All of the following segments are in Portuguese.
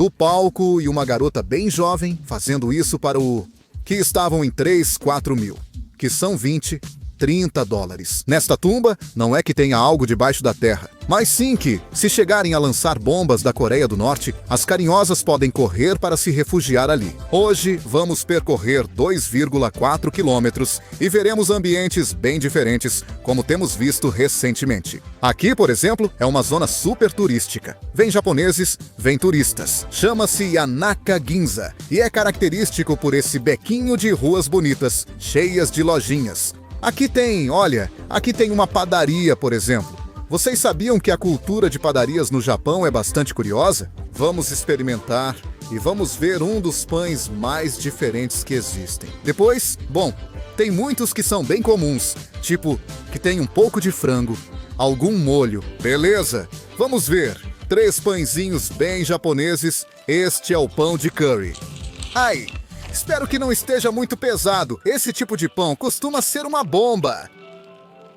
do palco e uma garota bem jovem fazendo isso para o... que estavam em 3, 4 mil, que são 20, 30 dólares. Nesta tumba, não é que tenha algo debaixo da terra, mas sim que, se chegarem a lançar bombas da Coreia do Norte, as carinhosas podem correr para se refugiar ali. Hoje, vamos percorrer 2,4 quilômetros e veremos ambientes bem diferentes, como temos visto recentemente. Aqui, por exemplo, é uma zona super turística. Vem japoneses, vem turistas. Chama-se Yanaka Ginza e é característico por esse bequinho de ruas bonitas, cheias de lojinhas. Aqui tem uma padaria, por exemplo. Vocês sabiam que a cultura de padarias no Japão é bastante curiosa? Vamos experimentar e vamos ver um dos pães mais diferentes que existem. Depois, tem muitos que são bem comuns, tipo que tem um pouco de frango, algum molho. Beleza, vamos ver. 3 pãezinhos bem japoneses. Este é o pão de curry. Ai! Espero que não esteja muito pesado. Esse tipo de pão costuma ser uma bomba.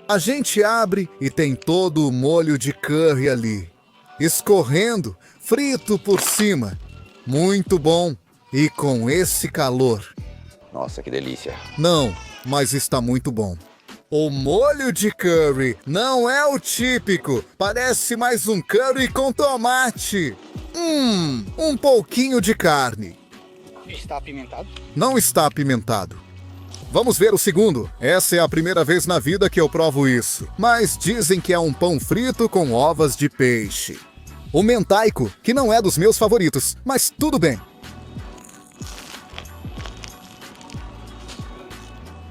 A gente abre e tem todo o molho de curry ali, escorrendo, frito por cima. Muito bom. E com esse calor. Nossa, que delícia. Não, mas está muito bom. O molho de curry não é o típico. Parece mais um curry com tomate. Um pouquinho de carne. Está apimentado? Não está apimentado. Vamos ver o segundo. Essa é a primeira vez na vida que eu provo isso. Mas dizem que é um pão frito com ovas de peixe. O mentaiko, que não é dos meus favoritos, mas tudo bem.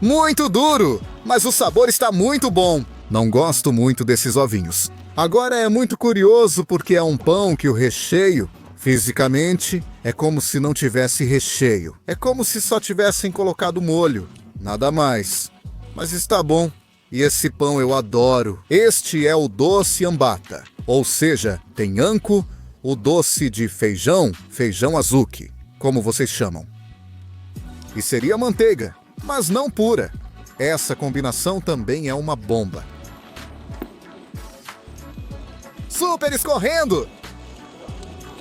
Muito duro, mas o sabor está muito bom. Não gosto muito desses ovinhos. Agora é muito curioso porque é um pão que o recheio... fisicamente, é como se não tivesse recheio. É como se só tivessem colocado molho. Nada mais. Mas está bom. E esse pão eu adoro. Este é o doce ambata. Ou seja, tem anko, o doce de feijão azuki, como vocês chamam. E seria manteiga, mas não pura. Essa combinação também é uma bomba. Super escorrendo!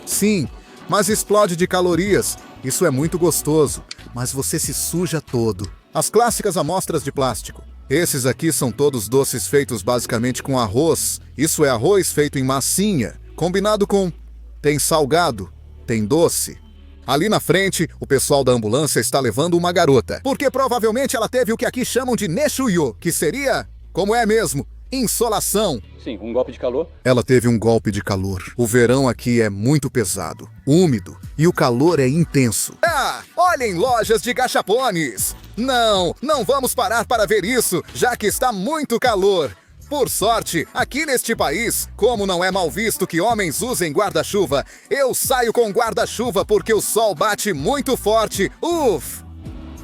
Sim, mas explode de calorias. Isso é muito gostoso, mas você se suja todo. As clássicas amostras de plástico. Esses aqui são todos doces feitos basicamente com arroz. Isso é arroz feito em massinha, combinado com... tem salgado, tem doce. Ali na frente, o pessoal da ambulância está levando uma garota, porque provavelmente ela teve o que aqui chamam de neshuyo, que seria, como é mesmo, insolação. Sim, um golpe de calor. Ela teve um golpe de calor. O verão aqui é muito pesado, úmido, e o calor é intenso. Olhem lojas de gachapones! Não vamos parar para ver isso, já que está muito calor. Por sorte, aqui neste país, como não é mal visto que homens usem guarda-chuva, eu saio com guarda-chuva porque o sol bate muito forte. Uf!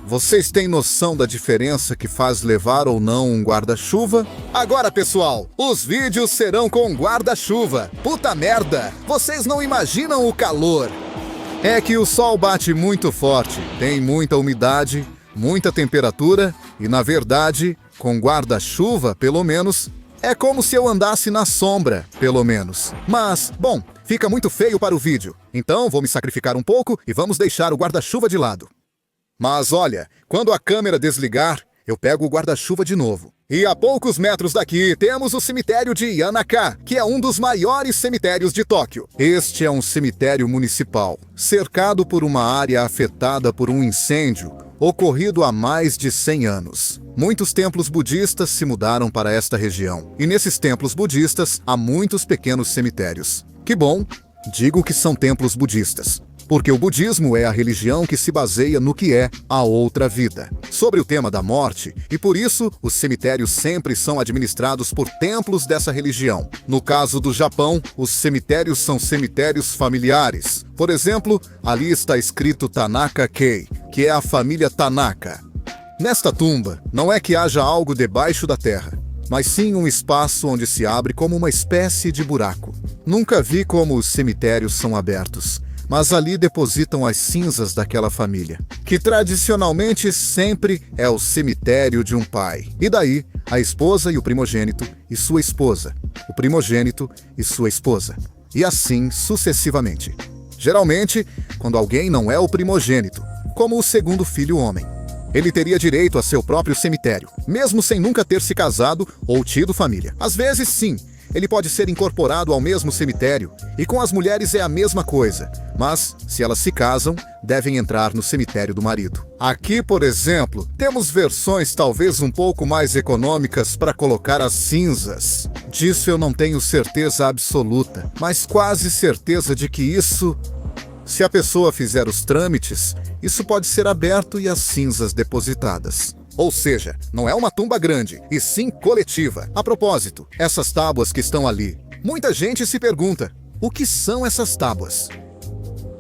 Vocês têm noção da diferença que faz levar ou não um guarda-chuva? Agora, pessoal, os vídeos serão com guarda-chuva. Puta merda! Vocês não imaginam o calor. É que o sol bate muito forte, tem muita umidade, muita temperatura e, na verdade, com guarda-chuva, pelo menos, é como se eu andasse na sombra, pelo menos. Mas, fica muito feio para o vídeo. Então, vou me sacrificar um pouco e vamos deixar o guarda-chuva de lado. Mas olha, quando a câmera desligar, eu pego o guarda-chuva de novo. E a poucos metros daqui temos o cemitério de Yanaka, que é um dos maiores cemitérios de Tóquio. Este é um cemitério municipal, cercado por uma área afetada por um incêndio ocorrido há mais de 100 anos. Muitos templos budistas se mudaram para esta região. E nesses templos budistas há muitos pequenos cemitérios. Que bom, digo que são templos budistas. Porque o budismo é a religião que se baseia no que é a outra vida, sobre o tema da morte, e por isso os cemitérios sempre são administrados por templos dessa religião. No caso do Japão, os cemitérios são cemitérios familiares. Por exemplo, ali está escrito Tanaka-kei, que é a família Tanaka. Nesta tumba, não é que haja algo debaixo da terra, mas sim um espaço onde se abre como uma espécie de buraco. Nunca vi como os cemitérios são abertos, mas ali depositam as cinzas daquela família, que tradicionalmente sempre é o cemitério de um pai. E daí, a esposa e o primogênito e sua esposa, o primogênito e sua esposa, e assim sucessivamente. Geralmente, quando alguém não é o primogênito, como o segundo filho homem. Ele teria direito a seu próprio cemitério, mesmo sem nunca ter se casado ou tido família. Às vezes, sim, ele pode ser incorporado ao mesmo cemitério, e com as mulheres é a mesma coisa, mas, se elas se casam, devem entrar no cemitério do marido. Aqui, por exemplo, temos versões talvez um pouco mais econômicas para colocar as cinzas. Disso eu não tenho certeza absoluta, mas quase certeza de que isso... Se a pessoa fizer os trâmites, isso pode ser aberto e as cinzas depositadas. Ou seja, não é uma tumba grande, e sim coletiva. A propósito, essas tábuas que estão ali, muita gente se pergunta, o que são essas tábuas?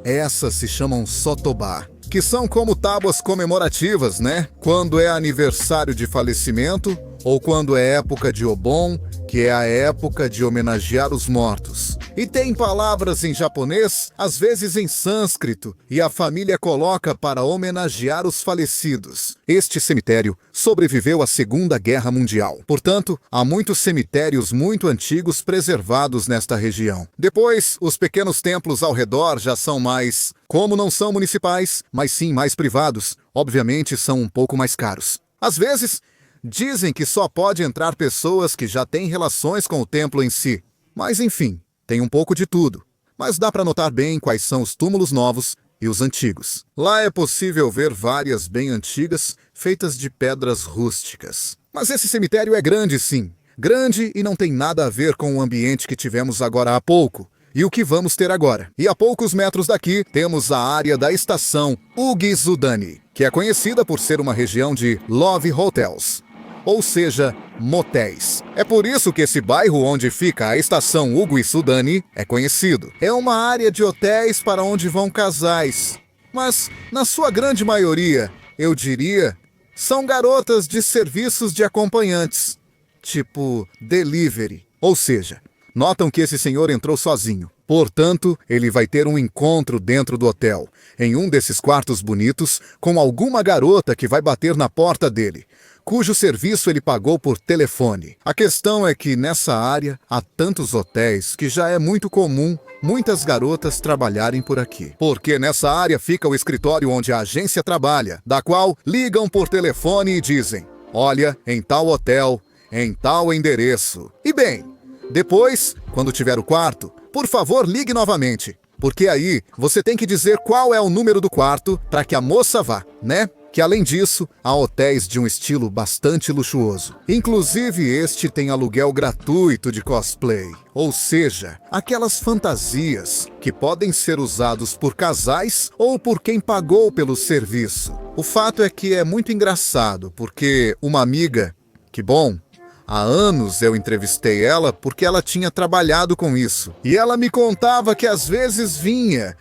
Essas se chamam sotobá, que são como tábuas comemorativas, né? Quando é aniversário de falecimento, ou quando é época de Obon, que é a época de homenagear os mortos. E tem palavras em japonês, às vezes em sânscrito, e a família coloca para homenagear os falecidos. Este cemitério sobreviveu à Segunda Guerra Mundial. Portanto, há muitos cemitérios muito antigos preservados nesta região. Depois, os pequenos templos ao redor já são mais... Como não são municipais, mas sim mais privados, obviamente são um pouco mais caros. Às vezes, dizem que só pode entrar pessoas que já têm relações com o templo em si. Mas enfim... Tem um pouco de tudo, mas dá para notar bem quais são os túmulos novos e os antigos. Lá é possível ver várias bem antigas, feitas de pedras rústicas. Mas esse cemitério é grande, sim. Grande e não tem nada a ver com o ambiente que tivemos agora há pouco, e o que vamos ter agora. E a poucos metros daqui, temos a área da estação Ugizudani, que é conhecida por ser uma região de love hotels. Ou seja, motéis. É por isso que esse bairro onde fica a estação Ugizudani é conhecido. É uma área de hotéis para onde vão casais. Mas, na sua grande maioria, eu diria, são garotas de serviços de acompanhantes. Tipo, delivery. Ou seja, notam que esse senhor entrou sozinho. Portanto, ele vai ter um encontro dentro do hotel, em um desses quartos bonitos, com alguma garota que vai bater na porta dele, cujo serviço ele pagou por telefone. A questão é que nessa área há tantos hotéis que já é muito comum muitas garotas trabalharem por aqui. Porque nessa área fica o escritório onde a agência trabalha, da qual ligam por telefone e dizem, olha, em tal hotel, em tal endereço. E bem, depois, quando tiver o quarto, por favor ligue novamente, porque aí você tem que dizer qual é o número do quarto para que a moça vá, né? Que além disso, há hotéis de um estilo bastante luxuoso. Inclusive este tem aluguel gratuito de cosplay, ou seja, aquelas fantasias que podem ser usados por casais ou por quem pagou pelo serviço. O fato é que é muito engraçado, porque uma amiga, que bom, há anos eu entrevistei ela porque ela tinha trabalhado com isso. E ela me contava que às vezes vinha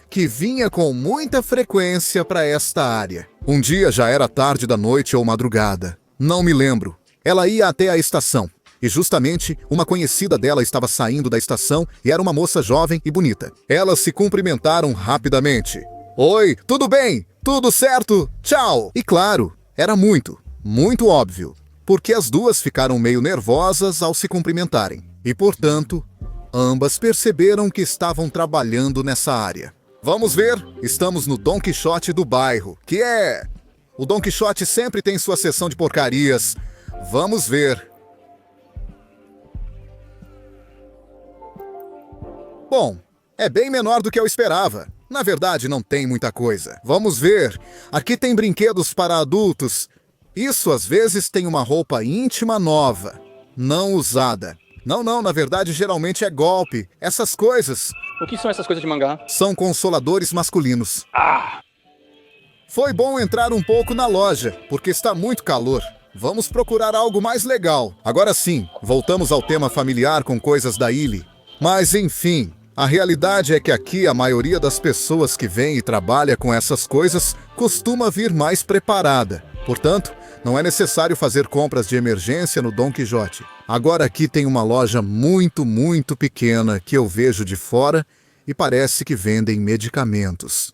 com muita frequência para esta área. Um dia já era tarde da noite ou madrugada. Não me lembro. Ela ia até a estação. E justamente uma conhecida dela estava saindo da estação e era uma moça jovem e bonita. Elas se cumprimentaram rapidamente. Oi, tudo bem? Tudo certo? Tchau! E claro, era muito óbvio, porque as duas ficaram meio nervosas ao se cumprimentarem. E, portanto, ambas perceberam que estavam trabalhando nessa área. Vamos ver, estamos no Don Quixote do bairro, que é... O Don Quixote sempre tem sua seção de porcarias. Vamos ver. Bom, é bem menor do que eu esperava. Na verdade, não tem muita coisa. Vamos ver. Aqui tem brinquedos para adultos. Isso às vezes tem uma roupa íntima nova, não usada. Não, na verdade geralmente é golpe. Essas coisas... O que são essas coisas de mangá? São consoladores masculinos. Foi bom entrar um pouco na loja, porque está muito calor. Vamos procurar algo mais legal. Agora sim, voltamos ao tema familiar com coisas da ilha. Mas enfim, a realidade é que aqui a maioria das pessoas que vem e trabalha com essas coisas costuma vir mais preparada. Portanto, não é necessário fazer compras de emergência no Don Quixote. Agora aqui tem uma loja muito pequena que eu vejo de fora e parece que vendem medicamentos.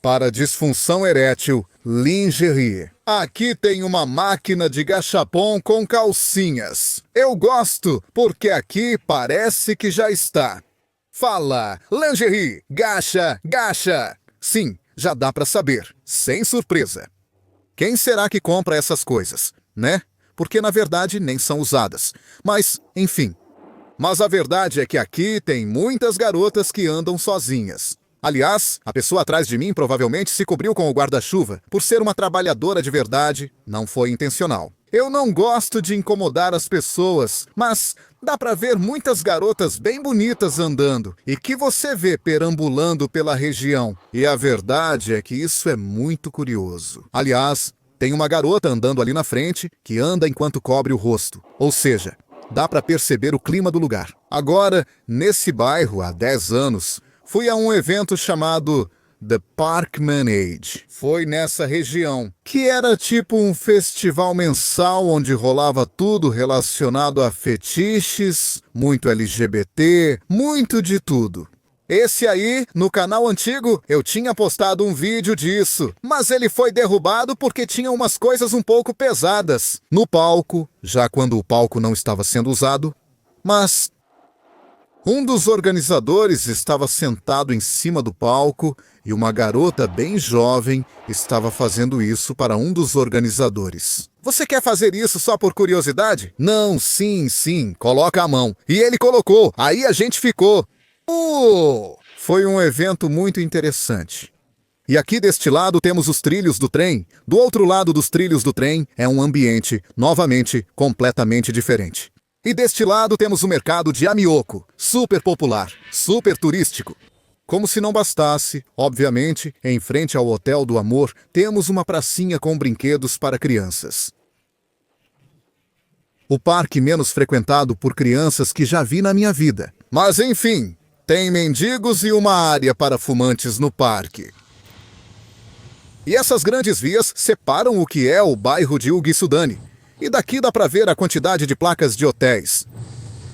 Para disfunção erétil, lingerie. Aqui tem uma máquina de gachapon com calcinhas. Eu gosto, porque aqui parece que já está Fala, lingerie, gacha, gacha. Sim, já dá pra saber, sem surpresa. Quem será que compra essas coisas, né? Porque na verdade nem são usadas. Mas, enfim. Mas a verdade é que aqui tem muitas garotas que andam sozinhas. Aliás, a pessoa atrás de mim provavelmente se cobriu com o guarda-chuva. Por ser uma trabalhadora de verdade, não foi intencional. Eu não gosto de incomodar as pessoas, mas dá pra ver muitas garotas bem bonitas andando e que você vê perambulando pela região. E a verdade é que isso é muito curioso. Aliás, tem uma garota andando ali na frente que anda enquanto cobre o rosto. Ou seja, dá pra perceber o clima do lugar. Agora, nesse bairro, há 10 anos, fui a um evento chamado The Parkman Age. Foi nessa região, que era tipo um festival mensal onde rolava tudo relacionado a fetiches, muito LGBT, muito de tudo. Esse aí, no canal antigo, eu tinha postado um vídeo disso, mas ele foi derrubado porque tinha umas coisas um pouco pesadas no palco, já quando o palco não estava sendo usado, mas um dos organizadores estava sentado em cima do palco e uma garota bem jovem estava fazendo isso para um dos organizadores. Você quer fazer isso só por curiosidade? Não, sim, coloca a mão. E ele colocou, aí a gente ficou. Foi um evento muito interessante. E aqui deste lado temos os trilhos do trem. Do outro lado dos trilhos do trem é um ambiente, novamente, completamente diferente. E deste lado temos o mercado de Amioco, super popular, super turístico. Como se não bastasse, obviamente, em frente ao Hotel do Amor, temos uma pracinha com brinquedos para crianças. O parque menos frequentado por crianças que já vi na minha vida. Mas enfim, tem mendigos e uma área para fumantes no parque. E essas grandes vias separam o que é o bairro de Uguissudani. E daqui dá para ver a quantidade de placas de hotéis.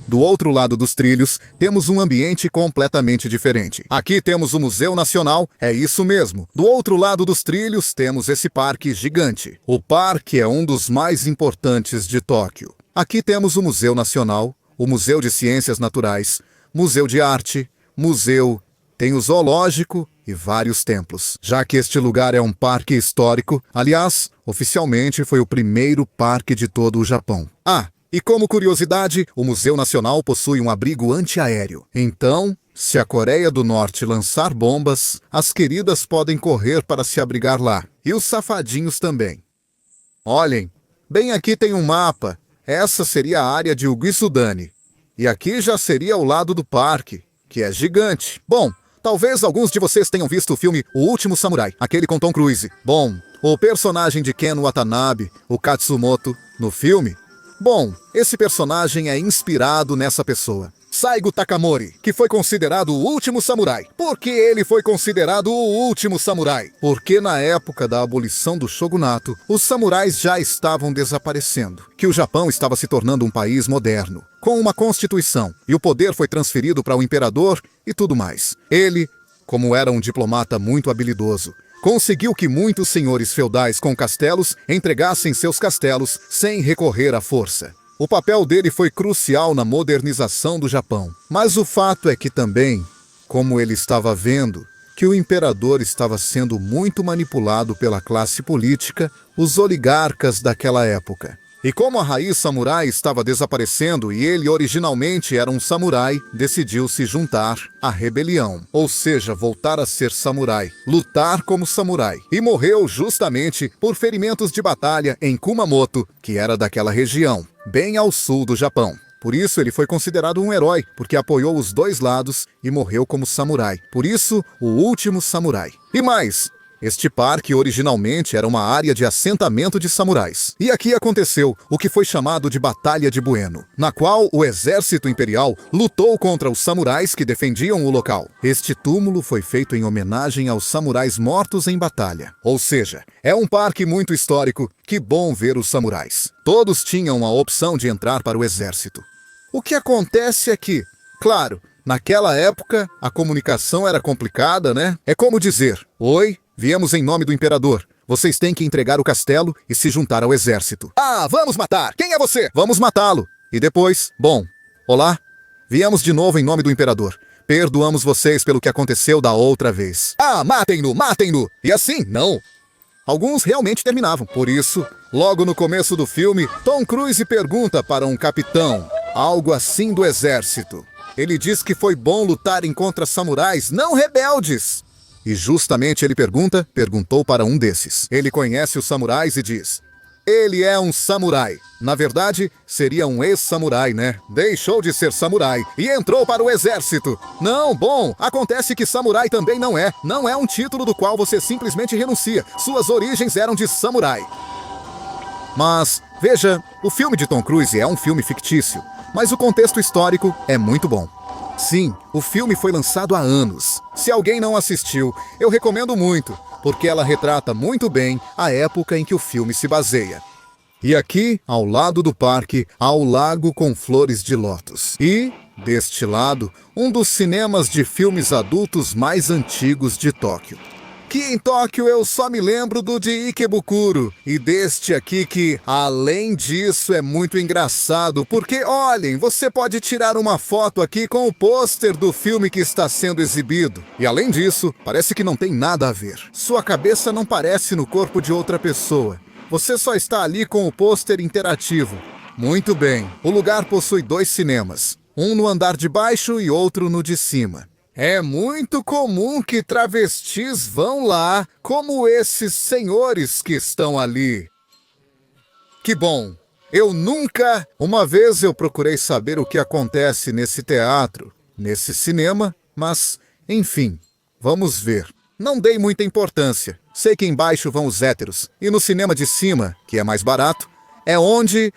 Do outro lado dos trilhos, temos um ambiente completamente diferente. Aqui temos o Museu Nacional, é isso mesmo. Do outro lado dos trilhos, temos esse parque gigante. O parque é um dos mais importantes de Tóquio. Aqui temos o Museu Nacional, o Museu de Ciências Naturais, Museu de Arte, museu, tem o zoológico e vários templos. Já que este lugar é um parque histórico, aliás, oficialmente foi o primeiro parque de todo o Japão. E como curiosidade, o Museu Nacional possui um abrigo antiaéreo. Então, se a Coreia do Norte lançar bombas, as queridas podem correr para se abrigar lá. E os safadinhos também. Olhem, bem aqui tem um mapa. Essa seria a área de Uguissudani. E aqui já seria o lado do parque, que é gigante. Bom, talvez alguns de vocês tenham visto o filme O Último Samurai, aquele com Tom Cruise. Bom, o personagem de Ken Watanabe, o Katsumoto, no filme, esse personagem é inspirado nessa pessoa. Saigo Takamori, que foi considerado o último samurai. Por que ele foi considerado o último samurai? Porque na época da abolição do shogunato, os samurais já estavam desaparecendo. Que o Japão estava se tornando um país moderno, com uma constituição, e o poder foi transferido para o imperador e tudo mais. Ele, como era um diplomata muito habilidoso, conseguiu que muitos senhores feudais com castelos entregassem seus castelos sem recorrer à força. O papel dele foi crucial na modernização do Japão. Mas o fato é que também, como ele estava vendo, que o imperador estava sendo muito manipulado pela classe política, os oligarcas daquela época. E como a raiz samurai estava desaparecendo e ele originalmente era um samurai, decidiu se juntar à rebelião. Ou seja, voltar a ser samurai, lutar como samurai. E morreu justamente por ferimentos de batalha em Kumamoto, que era daquela região, bem ao sul do Japão. Por isso ele foi considerado um herói, porque apoiou os dois lados e morreu como samurai. Por isso, o último samurai. E mais, este parque originalmente era uma área de assentamento de samurais. E aqui aconteceu o que foi chamado de Batalha de Bueno, na qual o exército imperial lutou contra os samurais que defendiam o local. Este túmulo foi feito em homenagem aos samurais mortos em batalha. Ou seja, é um parque muito histórico, que bom ver os samurais. Todos tinham a opção de entrar para o exército. O que acontece é que, claro, naquela época a comunicação era complicada, né? É como dizer: oi, viemos em nome do imperador. Vocês têm que entregar o castelo e se juntar ao exército. Vamos matar! Quem é você? Vamos matá-lo. E depois, olá, viemos de novo em nome do imperador. Perdoamos vocês pelo que aconteceu da outra vez. Ah, matem-no, matem-no! E assim, não. Alguns realmente terminavam. Por isso, logo no começo do filme, Tom Cruise pergunta para um capitão, algo assim do exército. Ele diz que foi bom lutarem contra samurais não rebeldes. E justamente ele perguntou para um desses. Ele conhece os samurais e diz: ele é um samurai. Na verdade, seria um ex-samurai, né? Deixou de ser samurai e entrou para o exército. Não, bom, acontece que samurai também não é. Não é um título do qual você simplesmente renuncia. Suas origens eram de samurai. Mas, veja, o filme de Tom Cruise é um filme fictício, mas o contexto histórico é muito bom. Sim, o filme foi lançado há anos. Se alguém não assistiu, eu recomendo muito, porque ela retrata muito bem a época em que o filme se baseia. E aqui, ao lado do parque, há o lago com flores de lótus. E, deste lado, um dos cinemas de filmes adultos mais antigos de Tóquio. Que em Tóquio eu só me lembro do de Ikebukuro. E deste aqui que, além disso, é muito engraçado. Porque, olhem, você pode tirar uma foto aqui com o pôster do filme que está sendo exibido. E além disso, parece que não tem nada a ver. Sua cabeça não parece no corpo de outra pessoa. Você só está ali com o pôster interativo. Muito bem, o lugar possui 2 cinemas. Um no andar de baixo e outro no de cima. É muito comum que travestis vão lá, como esses senhores que estão ali. Que bom! Uma vez eu procurei saber o que acontece nesse teatro, nesse cinema, mas, enfim, vamos ver. Não dei muita importância. Sei que embaixo vão os héteros, e no cinema de cima, que é mais barato, é onde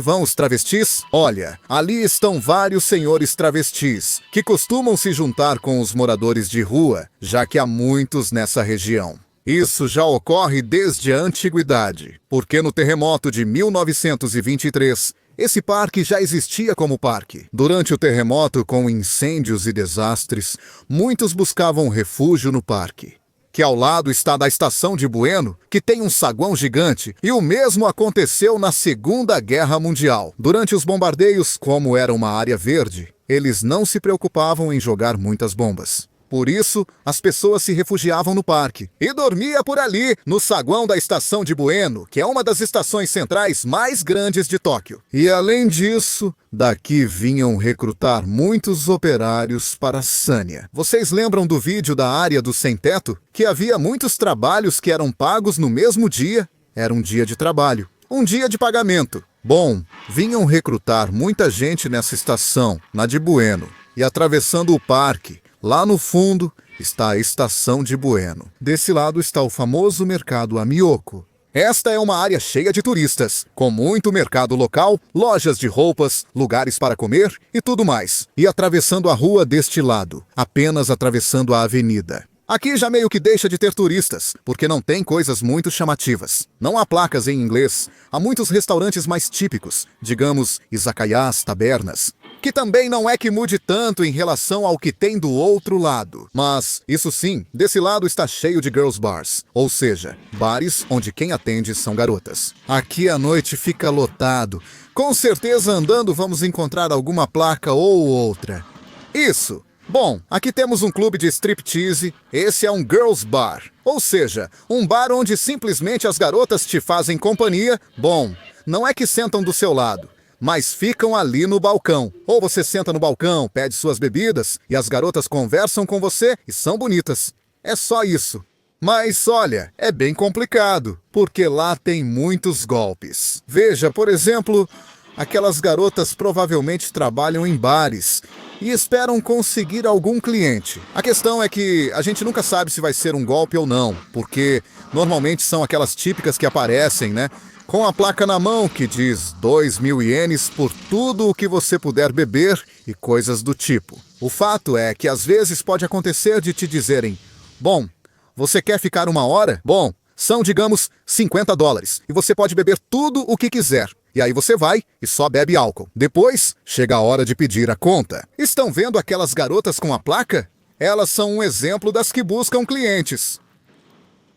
vão os travestis? Olha, ali estão vários senhores travestis, que costumam se juntar com os moradores de rua, já que há muitos nessa região. Isso já ocorre desde a antiguidade, porque no terremoto de 1923, esse parque já existia como parque. Durante o terremoto, com incêndios e desastres, muitos buscavam refúgio no parque, que ao lado está da estação de Bueno, que tem um saguão gigante, e o mesmo aconteceu na Segunda Guerra Mundial. Durante os bombardeios, como era uma área verde, eles não se preocupavam em jogar muitas bombas. Por isso, as pessoas se refugiavam no parque e dormia por ali, no saguão da estação de Bueno, que é uma das estações centrais mais grandes de Tóquio. E além disso, daqui vinham recrutar muitos operários para Sanya. Vocês lembram do vídeo da área do sem-teto? Que havia muitos trabalhos que eram pagos no mesmo dia? Era um dia de trabalho, um dia de pagamento. Bom, vinham recrutar muita gente nessa estação, na de Bueno, e atravessando o parque, lá no fundo está a estação de Bueno. Desse lado está o famoso mercado Amyoko. Esta é uma área cheia de turistas, com muito mercado local, lojas de roupas, lugares para comer e tudo mais. E atravessando a rua deste lado, apenas atravessando a avenida. Aqui já meio que deixa de ter turistas, porque não tem coisas muito chamativas. Não há placas em inglês. Há muitos restaurantes mais típicos, digamos, izakayas, tabernas, que também não é que mude tanto em relação ao que tem do outro lado. Mas, isso sim, desse lado está cheio de girls bars, ou seja, bares onde quem atende são garotas. Aqui a noite fica lotado. Com certeza andando vamos encontrar alguma placa ou outra. Isso! Bom, aqui temos um clube de striptease, esse é um girls bar, ou seja, um bar onde simplesmente as garotas te fazem companhia. Bom, não é que sentam do seu lado, mas ficam ali no balcão. Ou você senta no balcão, pede suas bebidas e as garotas conversam com você e são bonitas. É só isso. Mas olha, é bem complicado, porque lá tem muitos golpes. Veja, por exemplo, aquelas garotas provavelmente trabalham em bares e esperam conseguir algum cliente. A questão é que a gente nunca sabe se vai ser um golpe ou não, porque normalmente são aquelas típicas que aparecem, né? Com a placa na mão que diz 2.000 ienes por tudo o que você puder beber e coisas do tipo. O fato é que às vezes pode acontecer de te dizerem: bom, você quer ficar 1 hora? Bom, são, digamos, $50 e você pode beber tudo o que quiser. E aí você vai e só bebe álcool. Depois, chega a hora de pedir a conta. Estão vendo aquelas garotas com a placa? Elas são um exemplo das que buscam clientes.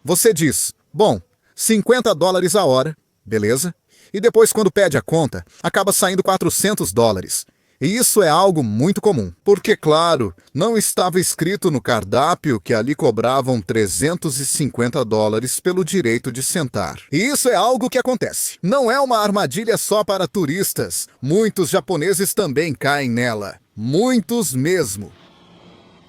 Você diz: bom, $50 a hora, beleza? E depois, quando pede a conta, acaba saindo $400. E isso é algo muito comum, porque, claro, não estava escrito no cardápio que ali cobravam $350 pelo direito de sentar. E isso é algo que acontece. Não é uma armadilha só para turistas. Muitos japoneses também caem nela. Muitos mesmo.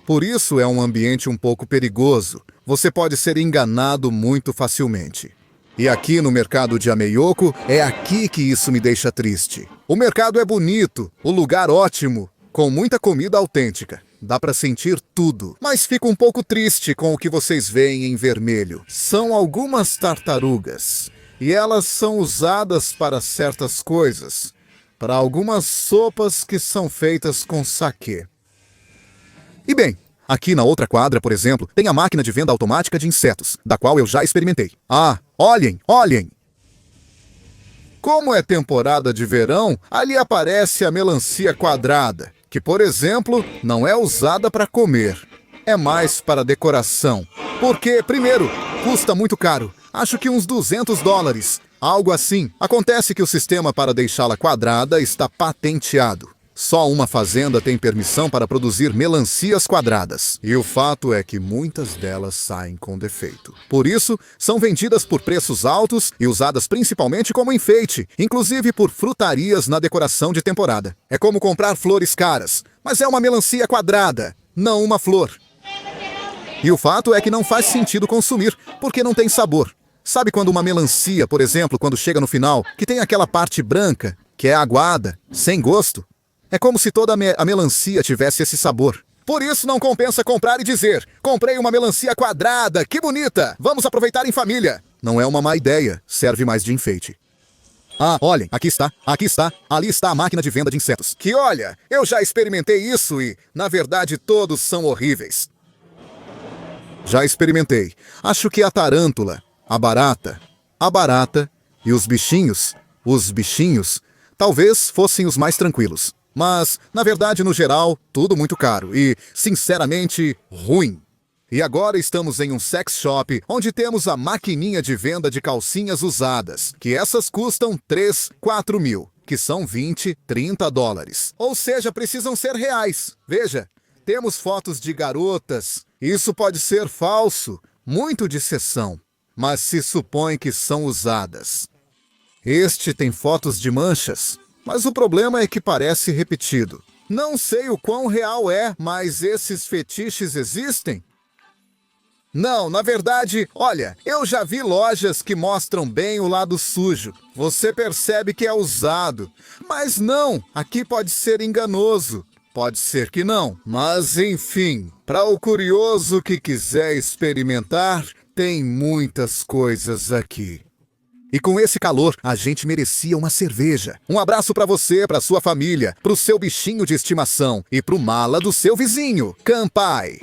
Por isso é um ambiente um pouco perigoso. Você pode ser enganado muito facilmente. E aqui no mercado de Ameyoco, é aqui que isso me deixa triste. O mercado é bonito, o lugar ótimo, com muita comida autêntica. Dá pra sentir tudo. Mas fico um pouco triste com o que vocês veem em vermelho. São algumas tartarugas. E elas são usadas para certas coisas. Para algumas sopas que são feitas com saquê. E bem, aqui na outra quadra, por exemplo, tem a máquina de venda automática de insetos, da qual eu já experimentei. Ah, olhem, olhem! Como é temporada de verão, ali aparece a melancia quadrada, que, por exemplo, não é usada para comer. É mais para decoração. Porque, primeiro, custa muito caro. Acho que uns $200. Algo assim. Acontece que o sistema para deixá-la quadrada está patenteado. Só uma fazenda tem permissão para produzir melancias quadradas. E o fato é que muitas delas saem com defeito. Por isso, são vendidas por preços altos e usadas principalmente como enfeite, inclusive por frutarias na decoração de temporada. É como comprar flores caras, mas é uma melancia quadrada, não uma flor. E o fato é que não faz sentido consumir, porque não tem sabor. Sabe quando uma melancia, por exemplo, quando chega no final, que tem aquela parte branca, que é aguada, sem gosto? É como se toda a melancia tivesse esse sabor. Por isso não compensa comprar e dizer: comprei uma melancia quadrada, que bonita, vamos aproveitar em família. Não é uma má ideia, serve mais de enfeite. Ah, olhem, aqui está, ali está a máquina de venda de insetos. Que olha, eu já experimentei isso e, na verdade, todos são horríveis. Já experimentei. Acho que a tarântula, a barata e os bichinhos, talvez fossem os mais tranquilos. Mas, na verdade, no geral, tudo muito caro e, sinceramente, ruim. E agora estamos em um sex shop, onde temos a maquininha de venda de calcinhas usadas, que essas custam 3, 4 mil, que são $20, $30. Ou seja, precisam ser reais. Veja, temos fotos de garotas. Isso pode ser falso, muito de exceção, mas se supõe que são usadas. Este tem fotos de manchas. Mas o problema é que parece repetido. Não sei o quão real é, mas esses fetiches existem? Não, na verdade, olha, eu já vi lojas que mostram bem o lado sujo. Você percebe que é usado. Mas não, aqui pode ser enganoso. Pode ser que não. Mas enfim, para o curioso que quiser experimentar, tem muitas coisas aqui. E com esse calor, a gente merecia uma cerveja. Um abraço pra você, pra sua família, pro seu bichinho de estimação e pro mala do seu vizinho. Kanpai!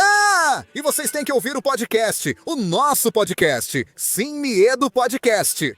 Ah! E vocês têm que ouvir o podcast, o nosso podcast, Sem Medo Podcast.